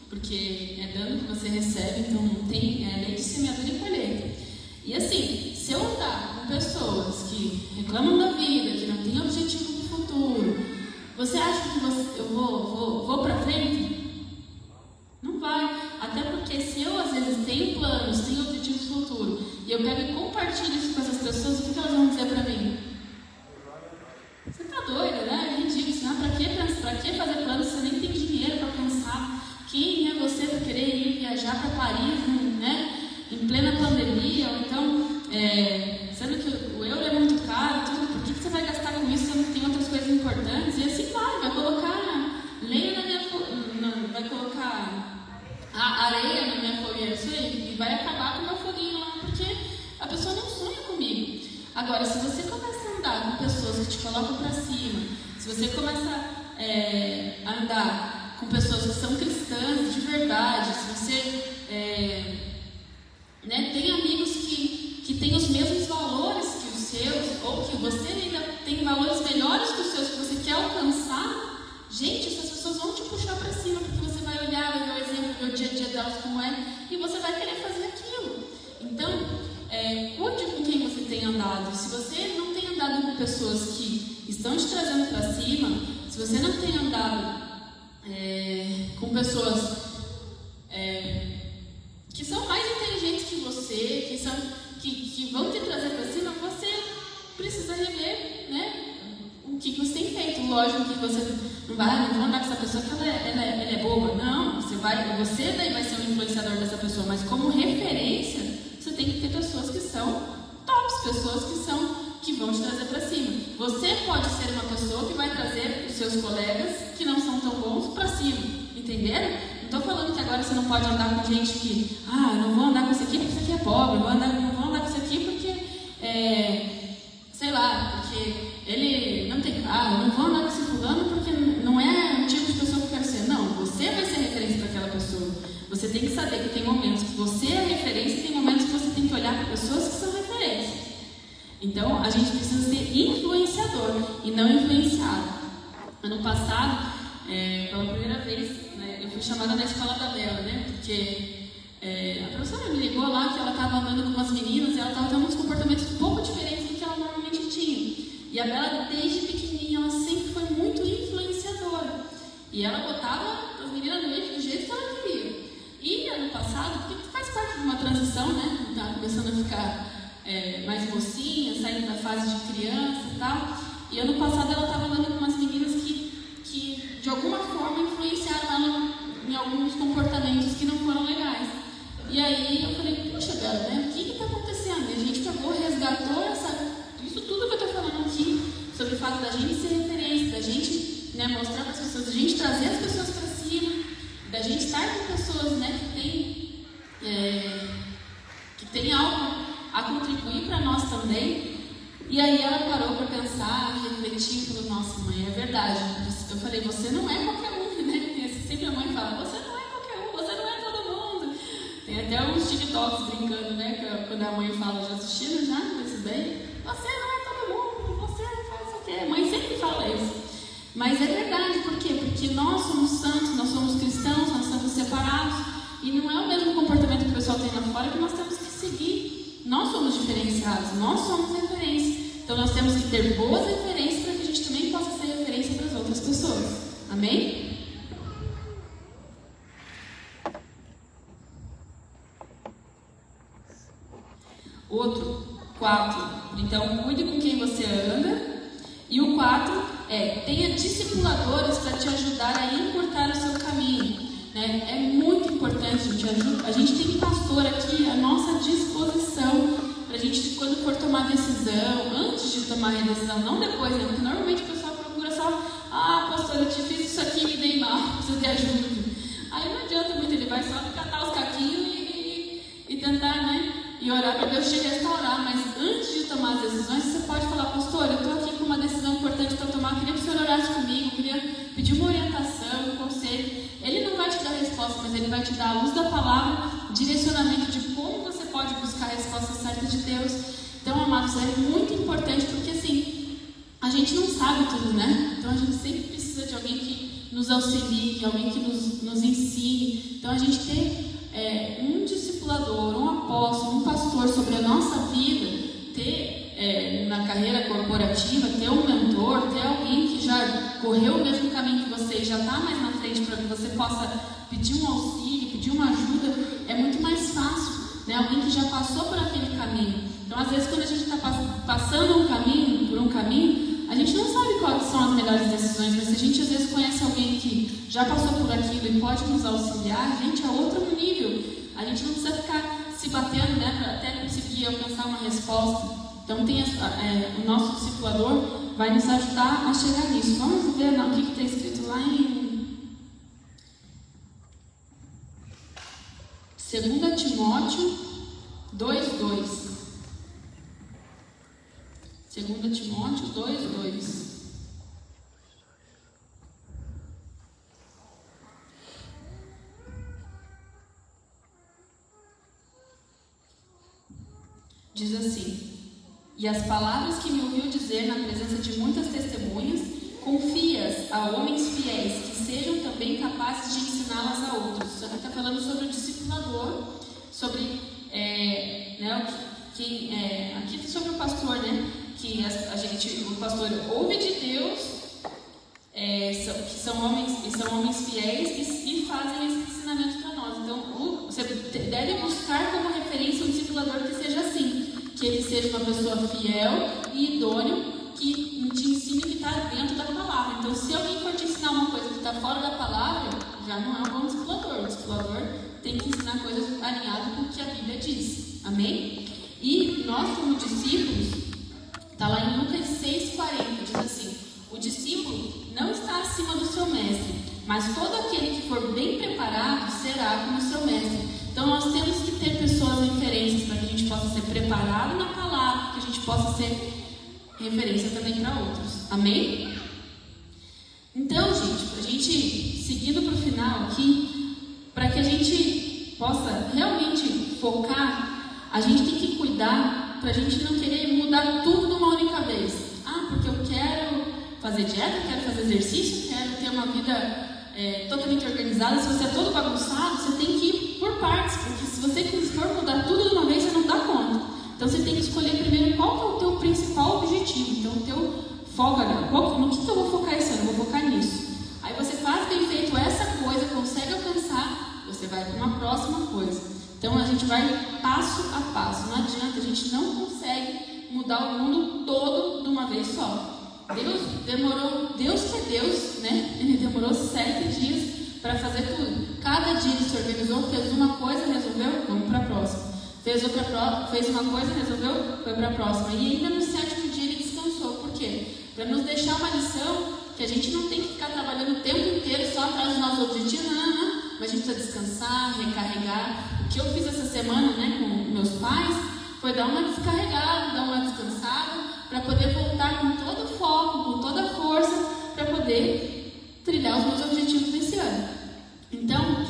porque é dando que você recebe, então não tem lei de semeadura e colheita. E assim, se eu andar com pessoas que reclamam da vida, que não têm objetivo de futuro, você acha que eu vou para frente? Não vai. Até porque se eu às vezes tenho planos, tenho objetivos de futuro, e eu pego e compartilho isso com essas pessoas, o que elas vão dizer para mim? Você tá doida, né? É ridículo. Assim, pra que fazer planos se você nem tem dinheiro para pensar? Quem é você para querer ir viajar para Paris, né? Em plena pandemia? Ou então, sendo que o euro é muito caro, por que você vai gastar com isso se não tem outras coisas importantes? E assim vai colocar lenha na minha vai colocar a areia na minha fogueira, isso aí, e vai acabar com o meu foguinho lá, porque a pessoa não sonha comigo. Agora, se você começa a andar com pessoas que te colocam para cima, se você começa a andar com pessoas que são cristãs de verdade, se você tem amigos que têm os mesmos valores que os seus, ou que você ainda tem valores melhores que os seus, que você quer alcançar, gente, essas pessoas vão te puxar para cima, porque você vai olhar, vai ver o exemplo, ver o dia a dia delas como é, e você vai querer fazer aquilo. Então, cuide com quem você tem andado. Se você não tem andado com pessoas que estão te trazendo para cima, se você não tem andado com pessoas que são mais inteligentes que você, que vão te trazer para cima, você precisa rever, né, o que você tem feito. Lógico que você não vou andar com essa pessoa que ela é boba. Não, você daí vai ser um influenciador dessa pessoa, mas como referência, você tem que ter pessoas que são tops, pessoas que vão te trazer para cima. Você pode ser uma pessoa que vai trazer os seus colegas que não são tão bons para cima, entenderam? Não estou falando que agora você não pode andar com gente que, eu não vou andar com esse aqui porque esse aqui é pobre, não vou andar com esse aqui porque, sei lá, porque ele não tem carro, não vou andar com esse fulano porque não é o tipo de pessoa que eu quero ser. Não, você vai ser referência para aquela pessoa. Você tem que saber que tem momentos que você é referência e tem momentos que você tem que olhar para pessoas que são referências. Então, a gente precisa ser influenciador e não influenciado. Ano passado, pela primeira vez, né, eu fui chamada na escola da Bela, né? Porque a professora me ligou lá que ela estava andando com umas meninas e ela estava tendo uns comportamentos um pouco diferentes do que ela normalmente tinha. E a Bela, desde pequenininha, ela sempre foi muito influenciadora. E ela botava as meninas no eixo do jeito que ela queria. E ano passado, porque faz parte de uma transição, né? Está começando a ficar mais mocinha, saindo da fase de criança e tal. E ano passado ela estava andando com umas meninas que de alguma forma influenciaram ela em alguns comportamentos que não foram legais. E aí eu falei, puxa, Bela, né? O que está acontecendo? E a gente pegou, resgatou isso tudo que eu estou falando aqui, sobre o fato da gente ser referência, da gente, né, mostrar para as pessoas, da gente trazer as pessoas para cima, da gente estar com pessoas, né, que tem algo a contribuir para nós também. E aí ela parou para pensar, refletir e falou, nossa mãe, é verdade. Eu falei, você não é qualquer um, né? Sempre a mãe fala, você não é qualquer um, você não é todo mundo. Tem até uns TikToks brincando, né? Quando a mãe fala, já assistiram já? Desse bem? Você não é todo mundo, você não faz o quê? A mãe sempre fala isso. Mas é verdade, por quê? Porque nós somos santos, nós somos cristãos, nós somos separados. E não é o mesmo comportamento que o pessoal tem lá fora que nós temos que seguir. Nós somos diferenciados, nós somos referência. Então nós temos que ter boas referências para que a gente também possa ser referência para as outras pessoas. Amém? Outro, 4. Então cuide com quem você anda. E o 4 tenha discipuladores para te ajudar a encurtar o seu caminho. Né? É muito importante, a gente tem pastor aqui à nossa disposição para a gente, quando for tomar decisão, antes de tomar a decisão, não depois, né? Porque normalmente o pessoal procura só, pastor, eu te fiz isso aqui, me dei mal, preciso de ajuda. Aí não adianta muito, ele vai só catar os caquinhos e tentar, né? E orar para Deus te restaurar, mas antes de tomar as decisões, você pode falar, pastor, eu estou aqui com uma decisão importante para tomar, queria que o senhor orasse comigo, queria pedir uma orientação, um conselho. Ele não vai te dar a resposta, mas ele vai te dar a luz da palavra, direcionamento de como você pode buscar a resposta certa de Deus. Então, amados, é muito importante, porque assim, a gente não sabe tudo, né? Então a gente sempre precisa de alguém que nos auxilie, de alguém que nos ensine. Então a gente ter um discipulador, um apóstolo, um pastor sobre a nossa vida, ter na carreira corporativa, ter um mentor, ter alguém que já correu o mesmo caminho que você e já está mais na frente para que você possa pedir um auxílio, pedir uma ajuda, é muito mais fácil, né? Alguém que já passou por aquele caminho. Então, às vezes, quando a gente está passando por um caminho, a gente não sabe quais são as melhores decisões, mas se a gente às vezes conhece alguém que já passou por aquilo e pode nos auxiliar, a gente é outro nível. A gente não precisa ficar se batendo, né, para até conseguir alcançar uma resposta. Então, o nosso discipulador vai nos ajudar a chegar nisso. Vamos ver o que está escrito lá em 2 Timóteo 2:2. 2 Timóteo 2:2. Diz assim: e as palavras que me ouviu dizer na presença de muitas testemunhas, confia-as a homens fiéis, que sejam também capazes de ensiná-las a outros. Isso aqui está falando sobre o discipulador, sobre aqui sobre o pastor, né? Que o pastor ouve de Deus, que são homens fiéis e fazem esse ensinamento para nós. Então, você deve buscar como referência um discipulador que seja assim. Que ele seja uma pessoa fiel e idôneo, que te ensine o que está dentro da palavra. Então, se alguém for te ensinar uma coisa que está fora da palavra, já não é um bom discipulador. O discipulador tem que ensinar coisas alinhadas com o que a Bíblia diz. Amém? E nós, como discípulos, está lá em Lucas 6,40, diz assim: o discípulo não está acima do seu mestre, mas todo aquele que for bem preparado será como seu mestre. Então nós temos que ter pessoas referências para que a gente possa ser preparado na palavra, que a gente possa ser referência também para outros. Amém? Então, gente, para a gente seguindo para o final aqui, para que a gente possa realmente focar, a gente tem que cuidar para a gente não querer mudar tudo de uma única vez. Ah, porque eu quero fazer dieta, quero fazer exercício, quero ter uma vida totalmente organizada. Se você é todo bagunçado, você tem que ir por partes, porque se você for mudar tudo de uma vez, você não dá conta. Então você tem que escolher primeiro qual que é o teu principal objetivo. Então o teu foco ali, no que eu vou focar esse ano? Eu vou focar nisso. Aí você faz bem feito essa coisa, consegue alcançar, você vai para uma próxima coisa. Então a gente vai passo a passo. Não adianta, a gente não consegue mudar o mundo todo de uma vez só. Deus que é Deus, né? Ele demorou 7 dias para fazer tudo. Cada dia ele se organizou, fez uma coisa, resolveu, vamos para a próxima. Fez uma coisa, resolveu, foi para a próxima. E ainda no 7º dia ele descansou. Por quê? Para nos deixar uma lição que a gente não tem que ficar trabalhando o tempo inteiro só atrás dos nossos objetivos, não. Mas a gente precisa descansar, recarregar. O que eu fiz essa semana, né, com meus pais, foi dar uma descarregada, dar uma descansada, para poder voltar com todo o foco, com toda a força, para poder trilhar os meus objetivos desse ano. Então,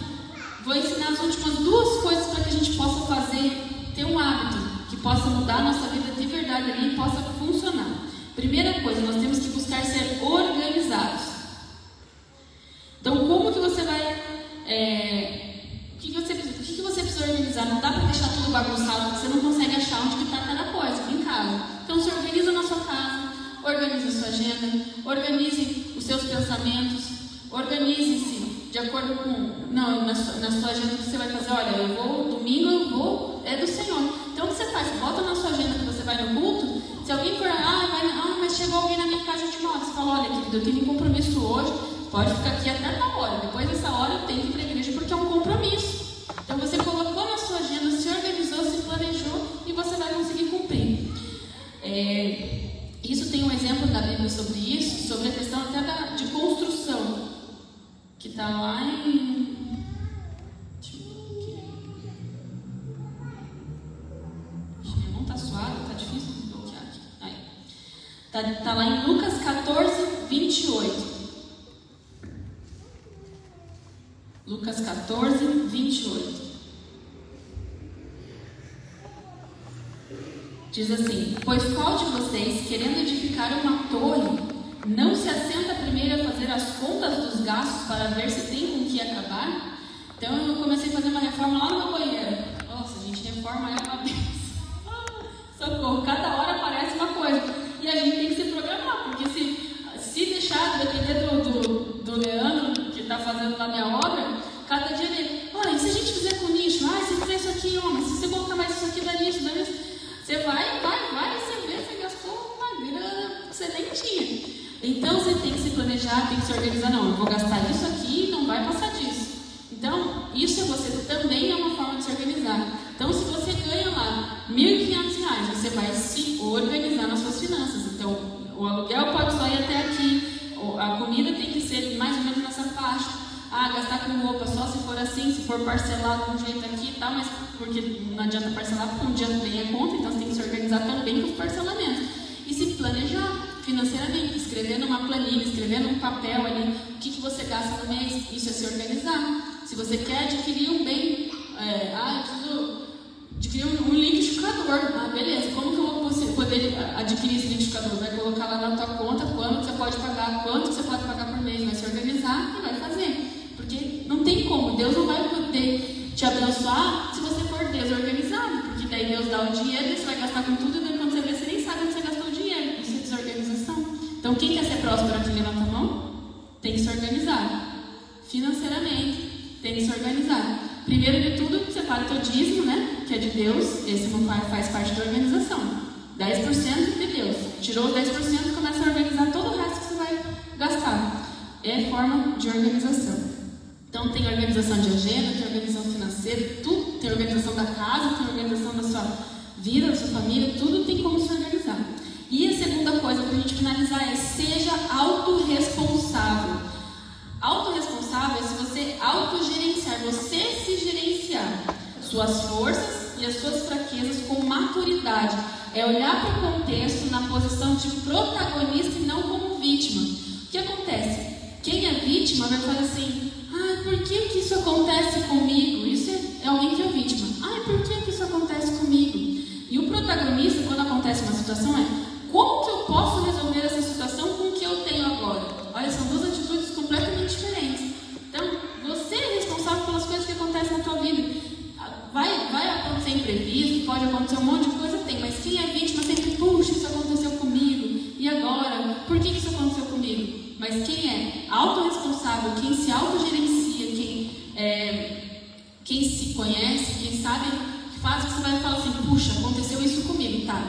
vou ensinar as últimas 2 coisas para que a gente possa ter um hábito que possa mudar a nossa vida de verdade ali e possa funcionar. Primeira coisa, nós temos que buscar ser organizados. Então, como que você vai... o que você precisa organizar? Não dá para deixar tudo bagunçado, porque você não consegue achar onde que está cada coisa aqui em casa. Então, se organiza na sua casa, organize a sua agenda, organize os seus pensamentos, organize-se de acordo com... na sua agenda que você vai fazer, olha, domingo é do Senhor. Então, o que você faz? Bota na sua agenda que você vai no culto. Se alguém for, mas chegou alguém na minha casa de última hora, você fala, olha, querido, eu tenho um compromisso hoje, pode ficar aqui até tal hora. Depois dessa hora eu tenho que ir para a igreja porque é um compromisso. Então, você colocou na sua agenda, se organizou, se planejou e você vai conseguir cumprir. Isso tem um exemplo da Bíblia sobre isso, sobre a questão até de construção, que está lá em... Deixa eu ver aqui. Minha mão está suada, está difícil de bloquear aqui. Aí. Tá lá em Lucas 14, 28. Lucas 14, 28. Diz assim: pois qual de vocês, querendo edificar uma torre, não se assenta primeiro a fazer as contas dos gastos para ver se tem com que acabar? Então eu comecei a fazer uma reforma lá no meu banheiro. Nossa, a gente, reforma é uma vez. Socorro, cada hora aparece uma coisa. E a gente tem que se programar, porque se deixar depender do Leandro, que está fazendo lá a minha obra, cada dia ele, olha, e se a gente fizer com nicho? Se fizer isso aqui, homem, se você colocar mais isso aqui, dá nisso, dá nisso. Você vai, você vê, você gastou uma grana que você nem tinha. Então você tem que se planejar, tem que se organizar. Não, eu vou gastar isso aqui e não vai passar disso. Então, isso também é uma forma de se organizar. Então, se você ganha lá R$1.500, você vai se organizar nas suas finanças. Então, o aluguel pode só ir até aqui, a comida tem que ser mais ou menos nessa faixa. Gastar com roupa só se for assim, se for parcelado de um jeito aqui e tal, mas porque não adianta parcelar, porque um dia vem a conta, então você tem que se organizar também com os parcelamentos. E se planejar financeiramente, escrever numa planilha, escrever num papel ali, o que você gasta no mês, isso é se organizar. Se você quer adquirir um bem, eu preciso adquirir um liquidificador, beleza, como que eu vou poder adquirir esse liquidificador? Vai colocar lá na tua conta quanto você pode pagar, por mês, vai se organizar e vai fazer. Porque não tem como, Deus não vai poder te abençoar se você for desorganizado, porque daí Deus dá o dinheiro e você vai gastar com tudo e daí quando você vê, você nem sabe onde você gastou o dinheiro. Isso é desorganização. Então quem quer ser próspero aqui, levanta a mão? Tem que se organizar. Financeiramente, tem que se organizar. Primeiro de tudo, separa o teu dízimo, né? Que é de Deus, esse não faz parte da organização. 10% de Deus. Tirou os 10% e começa a organizar todo o resto que você vai gastar. É forma de organização. Então tem organização de agenda, tem organização financeira, tudo, tem organização da casa, tem organização da sua vida, da sua família, tudo tem como se organizar. E a segunda coisa para a gente finalizar é: seja autorresponsável. Autorresponsável é se você autogerenciar, você se gerenciar suas forças e as suas fraquezas com maturidade. É olhar para o contexto na posição de protagonista e não como vítima. O que acontece? Quem é vítima vai falar assim: por que isso acontece comigo? Isso é alguém que é vítima. Ai, por que isso acontece comigo? E o protagonista, quando acontece uma situação, é como que eu posso resolver essa situação com o que eu tenho agora? Olha, são duas atitudes completamente diferentes. Então, você é responsável pelas coisas que acontecem na tua vida. Vai acontecer imprevisto, pode acontecer um monte de coisa, tem, mas quem é vítima sempre, puxa, isso aconteceu comigo, e agora? Por que isso aconteceu comigo? Mas quem é autorresponsável, quem se autogerencia, quem se conhece, quem sabe que faz, você vai falar assim, puxa, aconteceu isso comigo, tá?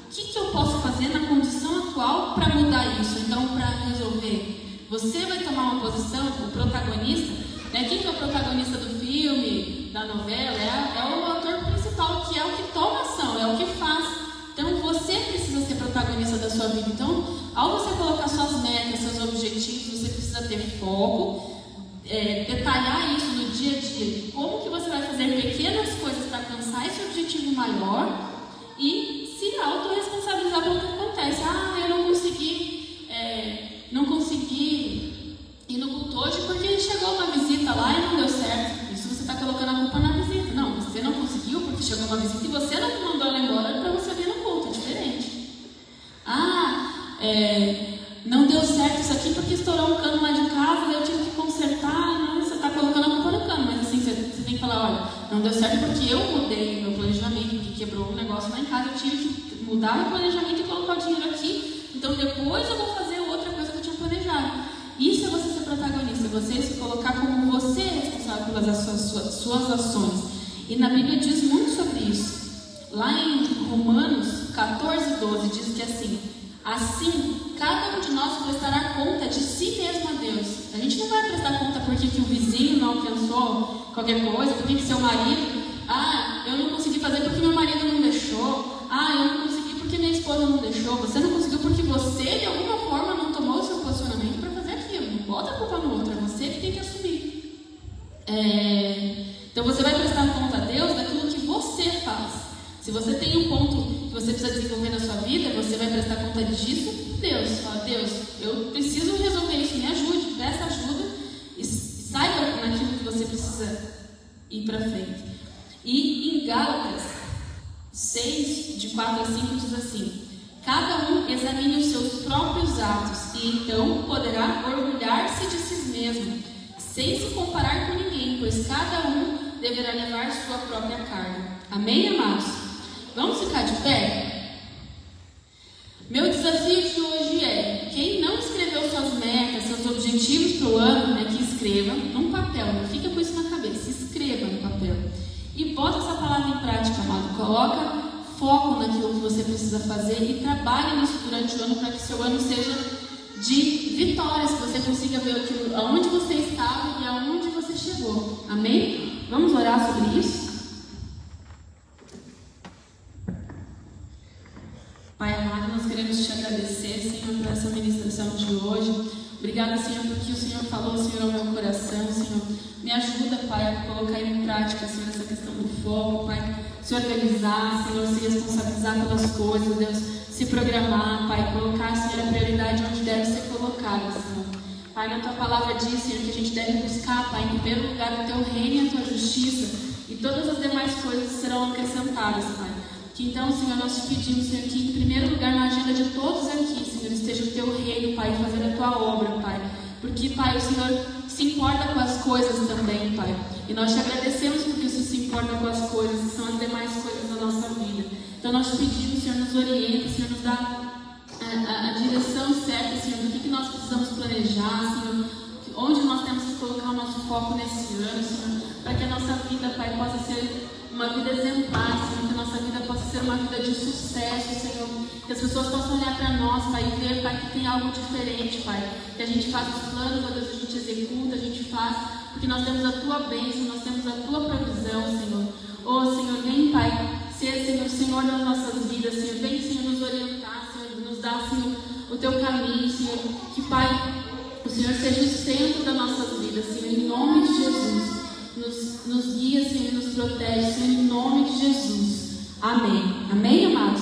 O que eu posso fazer na condição atual para mudar isso? Então, para resolver, você vai tomar uma posição, o protagonista, né? Quem que é o protagonista do filme, da novela? É o ator principal, que é o que toma ação, é o que faz. Então, você precisa ser protagonista da sua vida. Então, ao você colocar suas metas, seus objetivos, você precisa ter foco, detalhar isso no dia a dia. Como que você vai fazer pequenas coisas para alcançar esse objetivo maior e se autorresponsabilizar pelo que acontece. Ah, eu não consegui ir no culto hoje porque chegou uma visita lá e não deu certo. Isso você está colocando a culpa na visita. Não, você não conseguiu porque chegou uma visita e você não mandou ela embora para você vir no culto. É diferente. Não deu certo isso aqui porque estourou um cano lá de casa e eu tive que consertar. Não, você está colocando a culpa no cano. Mas assim, você tem que falar, olha, não deu certo porque eu mudei meu planejamento, porque quebrou um negócio lá em casa, eu tive que mudar meu planejamento e colocar o dinheiro aqui. Então depois eu vou fazer outra coisa que eu tinha planejado. Isso é você ser protagonista, você se colocar como você é responsável pelas suas ações. E na Bíblia diz muito sobre isso. Lá em Romanos 14:12 diz que assim, cada um de nós prestará conta de si mesmo a Deus. A gente não vai prestar conta porque que o vizinho não alcançou qualquer coisa, porque que seu marido, eu não consegui fazer porque meu marido não deixou, eu não consegui porque minha esposa não deixou. Você não conseguiu porque você, de alguma forma, não tomou o seu posicionamento para fazer aquilo. Não bota a culpa no outro, é você que tem que assumir. Então você vai prestar conta a Deus daquilo que você faz. Se você tem um ponto que você precisa desenvolver na sua vida, você vai prestar conta disso a Deus. Fala, Deus, eu preciso resolver isso, me ajude, peça ajuda e saiba naquilo que você precisa ir para frente. E em Gálatas 6, de 4 a 5, diz assim: cada um examine os seus próprios atos e então poderá orgulhar-se de si mesmo, sem se comparar com ninguém, pois cada um deverá levar sua própria carga. Amém, amados? Vamos ficar de pé? Meu desafio de hoje é: quem não escreveu suas metas, seus objetivos para o ano, que escreva num papel. Não fica com isso na cabeça, escreva no papel. E bota essa palavra em prática, amado. Coloca foco naquilo que você precisa fazer e trabalhe nisso durante o ano para que seu ano seja de vitórias, que você consiga ver aquilo, aonde você estava e aonde você chegou. Amém? Vamos orar sobre isso? Pai amado, nós queremos te agradecer, Senhor, por essa ministração de hoje. Obrigada, Senhor, porque o Senhor falou, Senhor, ao meu coração, Senhor. Me ajuda, Pai, a colocar em prática, Senhor, essa questão do foco, Pai. Se organizar, Senhor, se responsabilizar pelas coisas, Deus, se programar, Pai, colocar, Senhor, a prioridade onde deve ser colocada, Senhor. Pai, na Tua palavra diz, Senhor, que a gente deve buscar, Pai, em primeiro lugar o Teu reino e a Tua justiça, e todas as demais coisas serão acrescentadas, Pai. Que então, Senhor, nós te pedimos, Senhor, que em primeiro lugar na agenda de todos aqui, Senhor, esteja o Teu reino, Pai, fazendo a Tua obra, Pai. Porque, Pai, o Senhor se importa com as coisas também, Pai. E nós te agradecemos porque o Senhor se importa com as coisas, que são as demais coisas da nossa vida. Então nós te pedimos, Senhor, nos orienta, Senhor, nos dá a direção certa, Senhor, do que nós precisamos planejar, Senhor, onde nós temos que colocar o nosso foco nesse ano, Senhor, para que a nossa vida, Pai, possa ser uma vida exemplar, Senhor, que a nossa vida possa ser uma vida de sucesso, Senhor, que as pessoas possam olhar para nós, Pai, e ver, Pai, que tem algo diferente, Pai, que a gente faz os planos, ó Deus, a gente executa, a gente faz, porque nós temos a Tua bênção, nós temos a Tua provisão, Senhor. Oh, Senhor, vem, Pai, ser, Senhor, Senhor das nossas vidas, Senhor, vem, Senhor, nos orientar, Senhor, nos dar, Senhor, o Teu caminho, Senhor, que, Pai, o Senhor seja o centro das nossas vidas, Senhor, em nome de Jesus. Nos guia, Senhor, nos protege, Senhor, em nome de Jesus. Amém. Amém, amados?